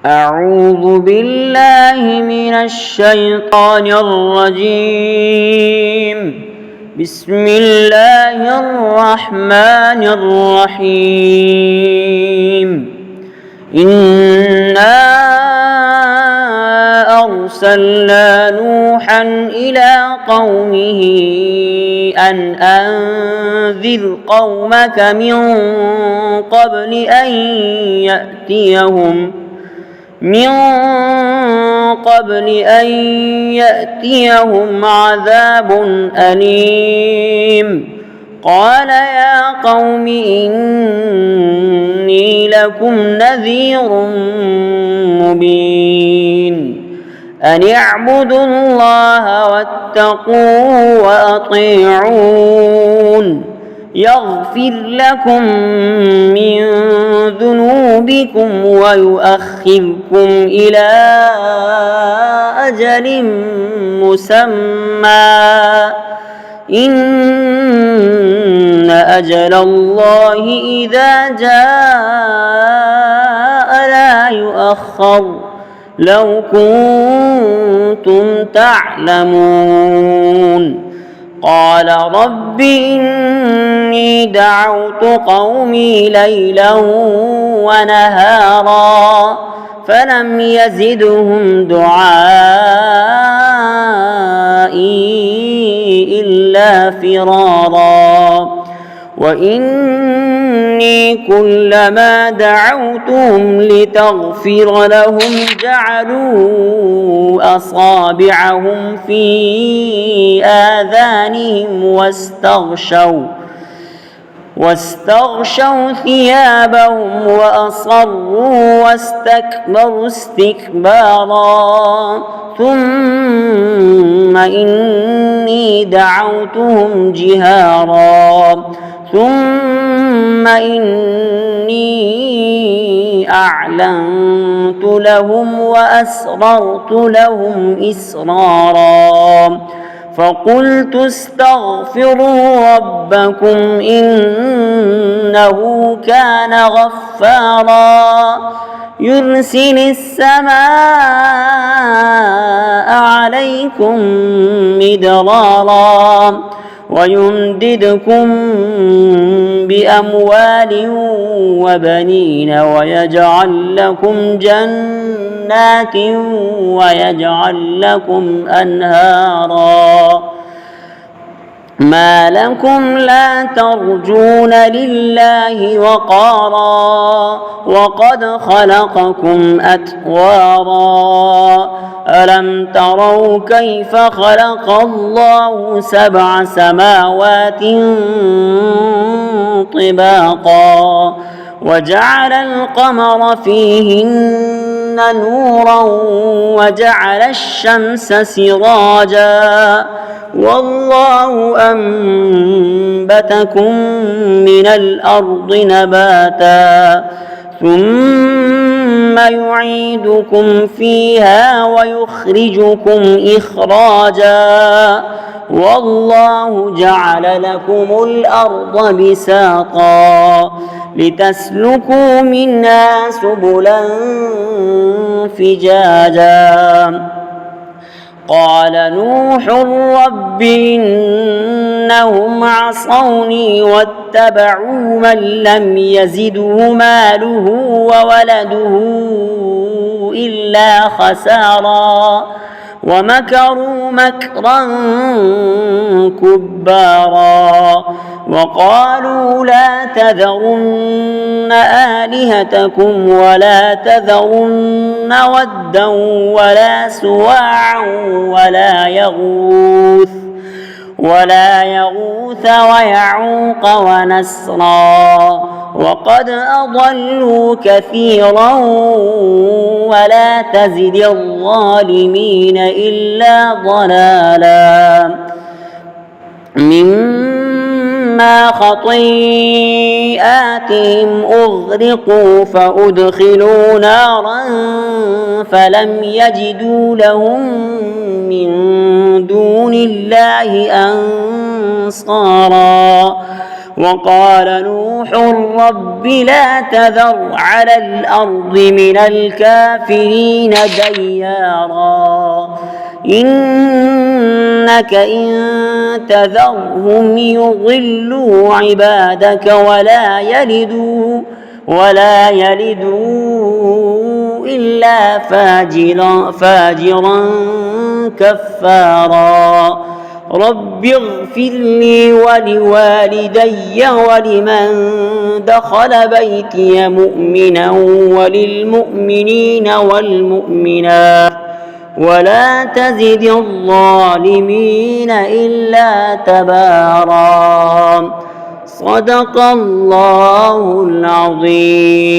أعوذ بالله من الشيطان الرجيم. بسم الله الرحمن الرحيم. إنا أرسلنا نوحا إلى قومه أن أنذر قومك من قبل أن يأتيهم عذاب أليم. قال يا قوم إني لكم نذير مبين. أن اعبدوا الله واتقوه وأطيعون يغفر لكم من ذنوبكم ويؤخركم إلى أجل مسمى إن أجل الله إذا جاء لا يؤخر لو كنتم تعلمون. قال رب إني دعوت قومي ليلا ونهارا فلم يزدهم دعائي إلا فرارا. وإني كلما دعوتهم لتغفر لهم جعلوا أصابعهم في آذانهم واستغشوا ثيابهم وأصروا واستكبروا استكبارا. ثم إني دعوتهم جهارا ثم إني أعلنت لهم وأسررت لهم إسرارا. فقلت استغفروا ربكم إنه كان غفارا يرسل السماء عليكم مدرارا ويمددكم بأموال وبنين ويجعل لكم جنات ويجعل لكم أنهارا. ما لكم لا ترجون لله وقارا وقد خلقكم أطوارا. ألم تروا كيف خلق الله 7 سماوات طباقا وجعل القمر فيهن نورا وجعل الشمس سراجا والله أنبتكم من الأرض نباتا ثم يعيدكم فيها ويخرجكم إخراجا والله جعل لكم الأرض بساطا لتسلكوا منها سبلا فجاجا. قال نوح رب إنهم عصوني واتبعوا من لم يزده ماله وولده إلا خسارا ومكروا مكرا كبارا. وقالوا لا تذرن آلهتكم ولا تذرن ودا ولا سواعا ولا يغوث ويعوق ونسرا وقد أضلوا كثيرا ولا تزد الظالمين إلا ضلالا. مما خطيئاتهم أغرقوا فأدخلوا نارا فلم يجدوا لهم من دون الله أنصارا وقال نوح رب لا تذر على الأرض من الكافرين ديارا إنك إن تذرهم يضلوا عبادك ولا يلدوا إلا فاجرا كفارا رب اغفر لي ولوالدي ولمن دخل بيتي مؤمنا وللمؤمنين والمؤمنات ولا تزد الظالمين إلا تبارا صدق الله العظيم.